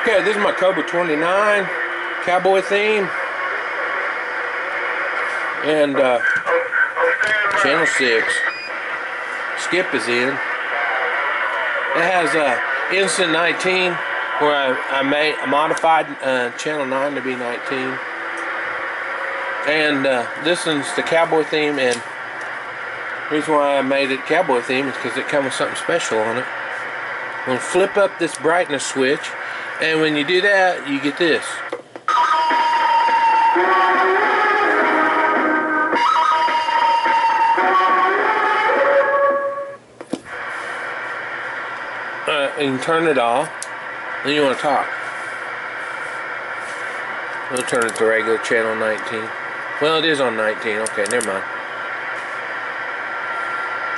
Okay, this is my Cowboy 29 Cowboy theme, and channel 6. Skip is in. It has Instant 19, where I modified channel 9 to be 19, and this is the Cowboy theme. And the reason why I made it Cowboy theme is because it comes with something special on it. I'm going to flip up this brightness switch, and when you do that, you get this. And you turn it off, then you want to talk. I'll turn it to regular channel 19. Well, it is on 19. Okay, never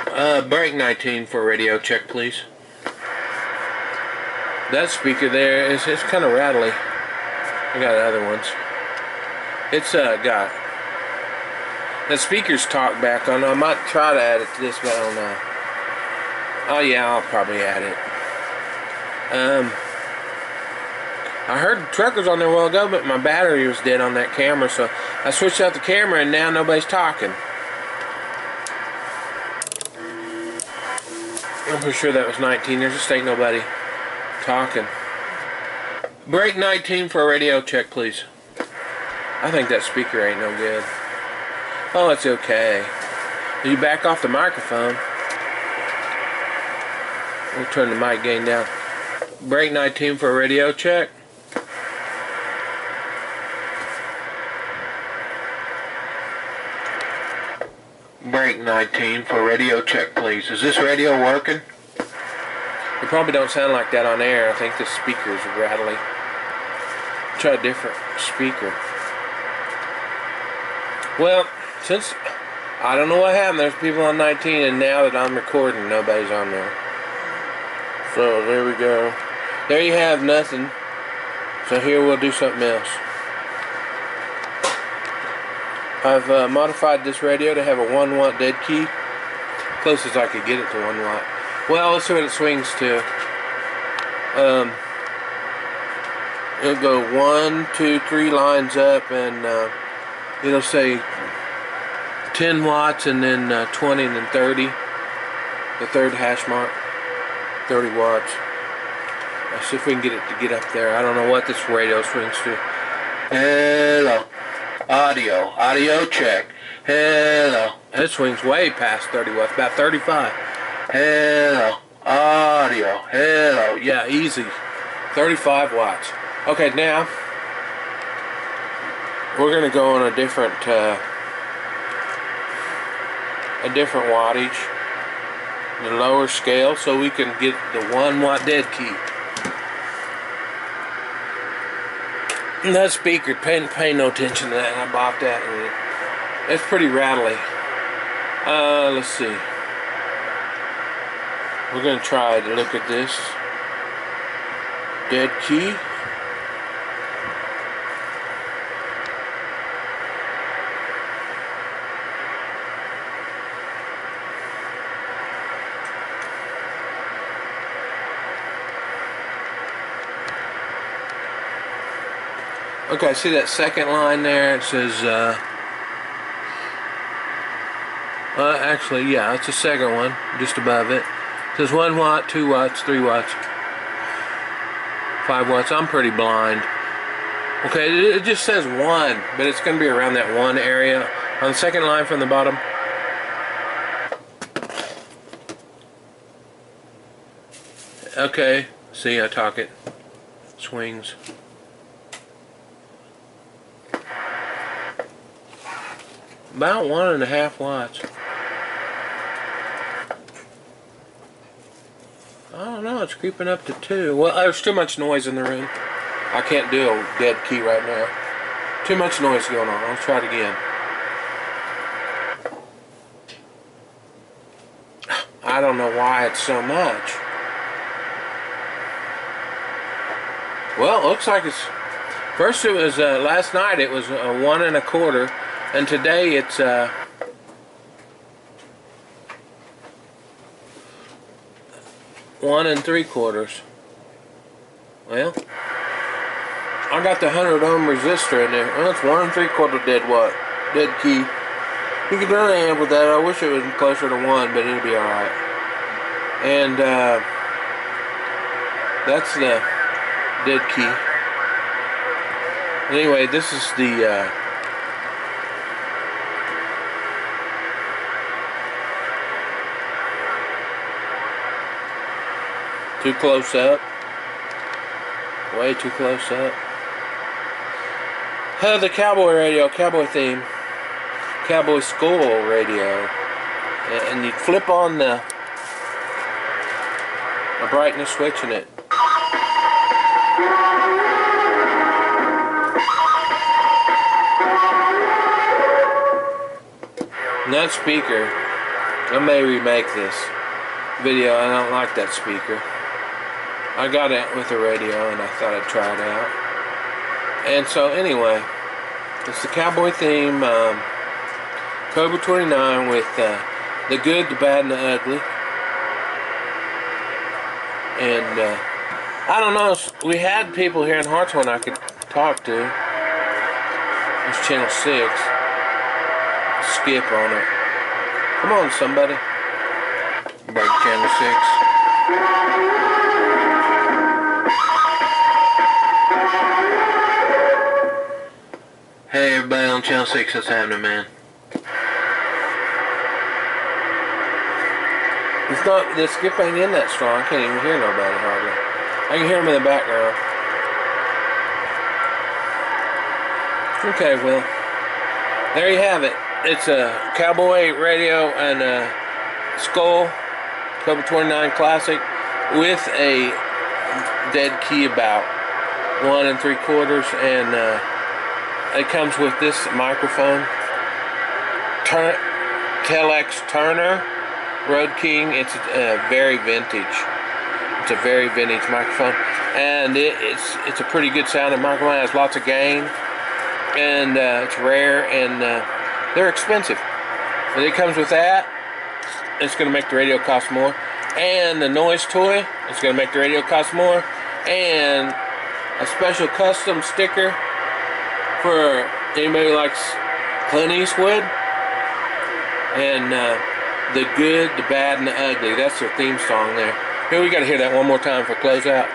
mind. Break 19 for radio check, please. That speaker there is kind of rattly. I got other ones. It's got the speaker's talkback on. I might try to add it to this, but I don't know. Oh yeah, I'll probably add it. I heard truckers on there a while ago, but my battery was dead on that camera, so I switched out the camera, and now nobody's talking. I'm pretty sure that was 19. There just ain't nobody talking. Break 19 for a radio check, please. I think that speaker ain't no good. Oh, it's okay. You back off the microphone. We'll turn the mic gain down. Break 19 for a radio check. Break 19 for a radio check, please. Is this radio working? It probably don't sound like that on air. I think the speaker is rattly. Try a different speaker. Well, since I don't know what happened, there's people on 19, and now that I'm recording, nobody's on there. So there we go. There you have nothing. So here we'll do something else. I've modified this radio to have a 1 watt dead key. Close as I could get it to 1 watt. Well, let's see what it swings to. It'll go 1, 2, 3 lines up, and it'll say 10 watts, and then 20, and then 30. The third hash mark. 30 watts. Let's see if we can get it to get up there. I don't know what this radio swings to. Hello. Audio check. Hello. It swings way past 30 watts, about 35. Hello. Audio. Hello. Yeah, easy. 35 watts. Okay, now we're going to go on a different wattage, the lower scale, so we can get the 1 watt dead key. And that speaker, pay no attention to that. I bought that, and it's pretty rattly. Let's see. We're going to try to look at this dead key. Okay, see that second line there? It says, actually, yeah, it's the second one, just above it. It says 1 watt, 2 watts, 3 watts, 5 watts. I'm pretty blind. Okay, it just says 1, but it's going to be around that 1 area. On the second line from the bottom. Okay, see, I talk it. Swings. About 1.5 watts. I don't know, it's creeping up to 2. Well, there's too much noise in the room. I can't do a dead key right now. Too much noise going on. Let's try it again. I don't know why it's so much. Well, it looks like it's... First it was, last night it was 1 1/4. And today it's 1 3/4. Well, I got the 100 ohm resistor in there. Well, that's 1 3/4 dead watt, dead key. You can run an amp with that. I wish it was closer to 1, but it'll be alright. And that's the dead key. Anyway, this is the too close up. Way too close up. The Cowboy radio, Cowboy theme, Cowboy Skull radio, and you flip on the brightness switch in it. And that speaker, I may remake this video. I don't like that speaker. I got it with the radio and I thought I'd try it out. And so anyway, it's the Cowboy theme, Cobra 29 with the good, the bad, and the ugly. And I don't know, we had people here in Hartsville I could talk to. It's channel 6. Skip on it. Come on, somebody. Break channel 6. Hey everybody on channel 6, what's happening, man? It's not, the skip ain't in that strong. I can't even hear nobody hardly. I can hear them in the background. Okay, well, there you have it. It's a Cowboy radio and a Skull Cobra 29 Classic with a dead key about 1 3/4, and it comes with this microphone, Telex Turner Road King. It's very vintage. It's a very vintage microphone, and it's a pretty good sounding microphone. It has lots of gain, and it's rare, and they're expensive. But it comes with that. It's going to make the radio cost more, and the noise toy. It's going to make the radio cost more, and a special custom sticker for anybody who likes Clint Eastwood, and the good, the bad, and the ugly. That's their theme song there. Here, we got to hear that one more time for close out.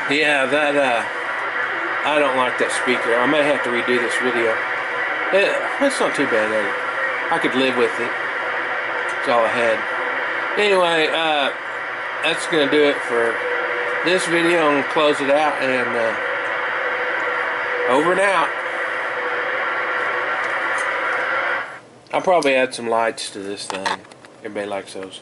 Yeah, that I don't like that speaker. I may have to redo this video. It's not too bad. I could live with it. That's all I had. Anyway, that's going to do it for this video, and close it out, and over and out. I'll probably add some lights to this thing. Everybody likes those.